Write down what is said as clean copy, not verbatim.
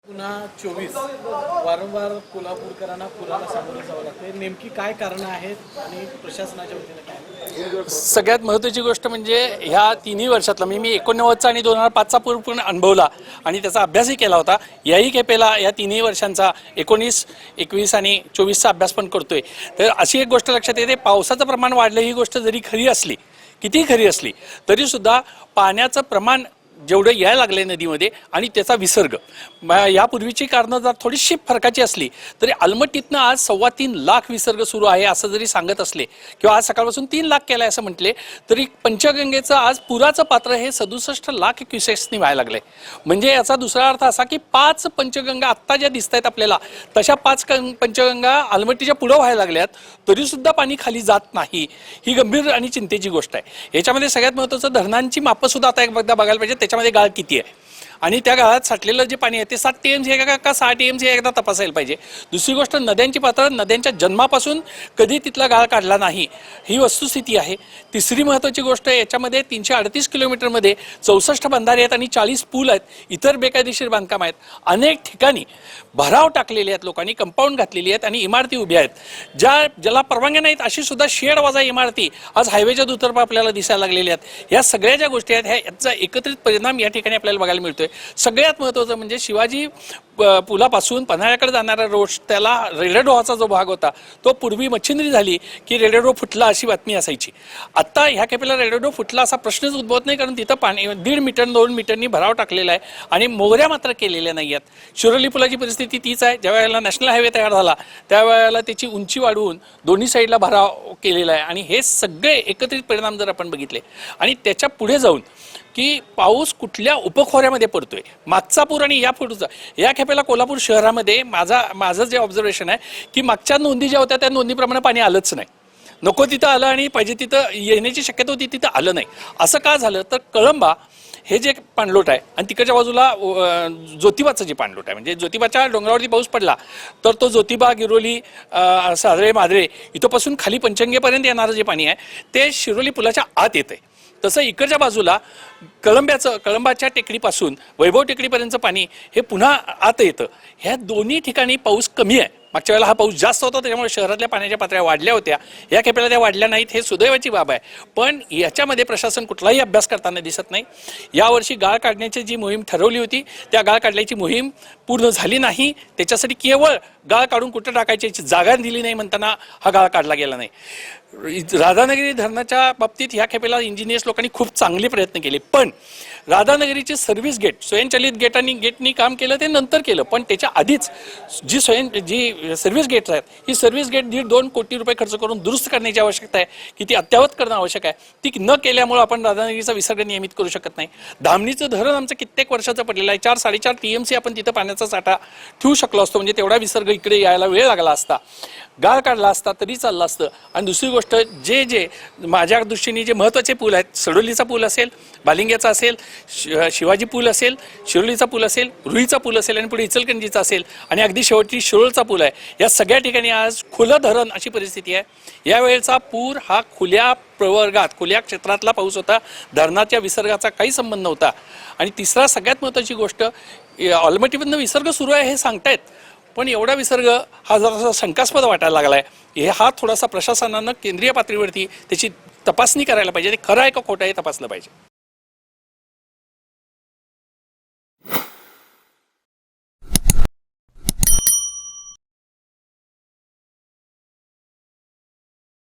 पुन्हा 24 वारंवार कोल्हापूरकरांना पुराला सामोरं जावं लागते. नेमकी काय कारणं आहेत आणि प्रशासनाच्या वतीने काय? सगळ्यात महत्त्वाची गोष्ट म्हणजे ह्या तिन्ही वर्षातला मी 89चा आणि 2005चा पूर्ण अनुभवला आणि त्याचा अभ्यासही केला होता. याही खेपेला या तिन्ही वर्षांचा 19, 21 आणि 24चा अभ्यास पण करतोय. तर अशी एक गोष्ट लक्षात येते, पावसाचं प्रमाण वाढलं ही गोष्ट जरी खरी असली, किती खरी असली तरीसुद्धा पाण्याचं प्रमाण जेवढं यायला लागलं नदीमध्ये आणि त्याचा विसर्ग यापूर्वीची कारणं जर थोडीशी फरकाची असली तरी अलमट्टीतनं आज 3.25 लाख विसर्ग सुरू आहे असं जरी सांगत असले किंवा आज सकाळपासून 3 लाख केलं आहे असं म्हटले तरी पंचगंगेचं आज पुराचं पात्र हे 67 लाख क्युसेक्सनी व्हायला लागलंय. म्हणजे याचा दुसरा अर्थ असा की 5 पंचगंगा आत्ता ज्या दिसत आहेत आपल्याला तशा 5 पंचगंगा अलमट्टीच्या पुढं व्हायला लागल्यात तरीसुद्धा पाणी खाली जात नाही. ही गंभीर आणि चिंतेची गोष्ट आहे. याच्यामध्ये सगळ्यात महत्त्वाचं धरणांची मापंसुद्धा आता एकदा बघायला पाहिजे, त्याच्यामध्ये गाळ किती आहे आणि त्या गाळात साठलेलं जे पाणी आहे ते 7 TMC आहे का 6 TMC एकदा तपासायला पाहिजे. दुसरी गोष्ट, नद्यांची पातळ नद्यांच्या जन्मापासून कधी तिथला गाळ काढला नाही ही वस्तुस्थिती आहे. तिसरी महत्त्वाची गोष्ट, याच्यामध्ये 338 किलोमीटरमध्ये 64 बंधारे आहेत आणि 40 पूल आहेत, इतर बेकायदेशीर बांधकाम आहेत. अनेक ठिकाणी भराव टाकलेले आहेत, लोकांनी कंपाऊंड घातलेली आहेत आणि इमारती उभ्या आहेत ज्याला परवानग्या नाहीत अशी सुद्धा शेड वजा इमारती आज हायवेच्या दुतर्फा आपल्याला दिसायला लागलेल्या आहेत. या सगळ्या ज्या गोष्टी आहेत याचा एकत्रित परिणाम या ठिकाणी आपल्याला बघायला मिळतोय. सगळ्यात महत्त्वाचं म्हणजे शिवाजी पुलापासून पन्हाळ्याकडे जाणारा रोड, त्याला रेल्वे जो भाग होता तो पूर्वी मच्छिंद्री झाली की रेल्वे फुटला अशी बातमी असायची. आत्ता ह्या खेपेला रेल्वे फुटला असा प्रश्नच उद्भवत नाही, कारण तिथं पाणी 1.5 मीटर 2 मीटरनी भराव टाकलेला आहे आणि मोगऱ्या मात्र केलेल्या नाही आहेत. शिरोली पुलाची परिस्थिती तीच आहे. ज्या वेळेला नॅशनल हायवे तयार झाला त्यावेळेला त्याची उंची वाढवून दोन्ही साईडला भराव केलेला आहे आणि हे सगळे एकत्रित परिणाम जर आपण बघितले आणि त्याच्या पुढे जाऊन की पाऊस कुठल्या उपखोऱ्यामध्ये पडतोय, मागचा पूर आणि या पुढचा, या खेपेला कोल्हापूर शहरामध्ये माझं जे ऑब्झर्वेशन आहे की मागच्या नोंदी ज्या होत्या त्या नोंदीप्रमाणे पाणी आलंच नाही. नको तिथं आलं आणि पाहिजे तिथं येण्याची शक्यता होती तिथं आलं नाही. असं का झालं तर कळंबा हे जे पाणलोट आहे आणि तिकडच्या बाजूला ज्योतिबाचं जे पाणलोट आहे, म्हणजे ज्योतिबाच्या डोंगरावरती पाऊस पडला तर तो ज्योतिबा, गिरोली, साजरे, माधरे इथंपासून खाली पंचगंगेपर्यंत येणारं जे पाणी आहे ते शिरोली पुलाच्या आत येतं आहे. तसं इकडच्या बाजूला कळंबाच्या टेकडीपासून वैभव टेकडीपर्यंतचं पाणी हे पुन्हा आत येतं. ह्या दोन्ही ठिकाणी पाऊस कमी आहे. मागच्या वेळेला हा पाऊस जास्त होता त्याच्यामुळे शहरातल्या पाण्याच्या पातळ्या वाढल्या होत्या, या खेपेला त्या वाढल्या नाहीत. हे सुदैवाची बाब आहे, पण याच्यामध्ये प्रशासन कुठलाही अभ्यास करताना दिसत नाही. यावर्षी गाळ काढण्याची जी मोहीम ठरवली होती त्या गाळ काढण्याची मोहीम पूर्ण झाली नाही. त्याच्यासाठी केवळ गाळ काढून कुठं टाकायची जागा दिली नाही म्हणताना हा गाळ काढला गेला नाही. राधानगरी धरणाच्या बाबतीत ह्या खेपेला इंजिनियर्स लोकांनी खूप चांगले प्रयत्न केले, पण राधानगरीचे सर्व्हिस गेट स्वयंचलित गेटनी काम केलं ते नंतर केलं, पण त्याच्या आधीच जी सर्व्हिस गेट्स आहेत ही सर्व्हिस गेट 1.5-2 कोटी रुपये खर्च करून दुरुस्त करण्याची आवश्यकता आहे की ती अद्ययावत करणं आवश्यक आहे. ती न केल्यामुळे आपण राधानगरीचा विसर्ग नियमित करू शकत नाही. धामणीचं धरण आमचं कित्येक वर्षाचं पडलेलं आहे. 4-4.5 TMC आपण तिथं पाण्याचा साठा ठेवू शकलो असतो, म्हणजे तेवढा विसर्ग इकडे यायला वेळ लागला असता, गाळ काढला असता तरी चाललं असतं. आणि दुसरी गोष्ट, जे माझ्या दृष्टीने जे महत्त्वाचे पूल आहेत, सडोलीचा पूल असेल, बालिंग्याचा असेल, शिवाजी पूल असेल, शिरोलीचा पूल असेल, रुईचा पूल असेल आणि पुढे इचलकरंजीचा असेल आणि अगदी शेवटी शिरोळचा पूल आहे, या सगळ्या ठिकाणी आज खुलं धरण अशी परिस्थिती आहे. यावेळेचा पूर हा खुल्या प्रवर्गात खुल्या क्षेत्रातला पाऊस होता, धरणाच्या विसर्गाचा काही संबंध नव्हता. आणि तिसरा सगळ्यात महत्त्वाची गोष्ट, अलमट्टीमधनं विसर्ग सुरू आहे हे सांगतायत, पण एवढा विसर्ग हा जरासा शंकास्पद वाटायला लागला आहे. हा थोडासा प्रशासनानं केंद्रीय पातळीवरती त्याची तपासणी करायला पाहिजे. ते खरं आहे का खोटं आहे तपासलं पाहिजे.